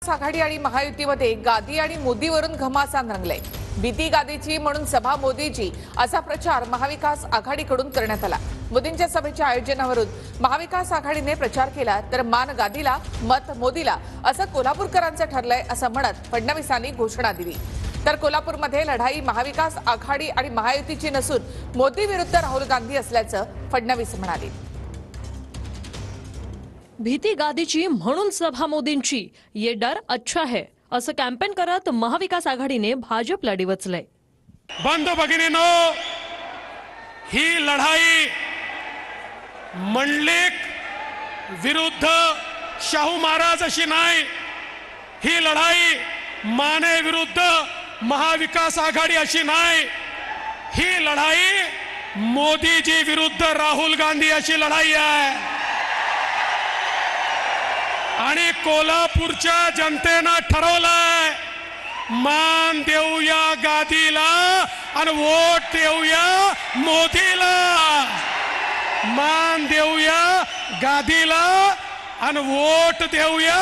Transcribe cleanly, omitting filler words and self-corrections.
महाविकास आघाडी आणि महायुतीमध्ये गादी आणि मोदीवरून घमासान रंगले। भीती गादीची म्हणून सभा मोदीची असा प्रचार महाविकास आघाडीकडून करण्यात आला। मोदींच्या सभेच्या आयोजनावरून महाविकास आघाडीने प्रचार केला तर मान गादीला मत मोदीला असं कोल्हापूरकरांचं ठरलंय असं म्हणत फडणवीसांनी घोषणा दिली। तर कोल्हापूरमध्ये लढाई महाविकास आघाडी आणि महायुतीची नसून मोदी विरुद्ध राहुल गांधी असल्याचं फडणवीस म्हणाले। भीती गादीची म्हणून सभा मोदींची, ये डर अच्छा है असं कॅम्पेन करत महाविकास आघाडीने भाजपला डिवचलंय। बंधू भगिनींनो, ही लढाई मंडलिक विरुद्ध शाहू महाराज अशी नाही, ही लढाई माने विरुद्ध महाविकास आघाडी अशी नाही, ही लढाई मोदीजी विरुद्ध राहुल गांधी अशी लढाई आहे। आणि कोल्हापूरच्या जनतेनं ठरवलंय, मान देऊया गादीला आणि वोट देऊया मोदीला। मान देऊया गादीला आणि वोट देऊया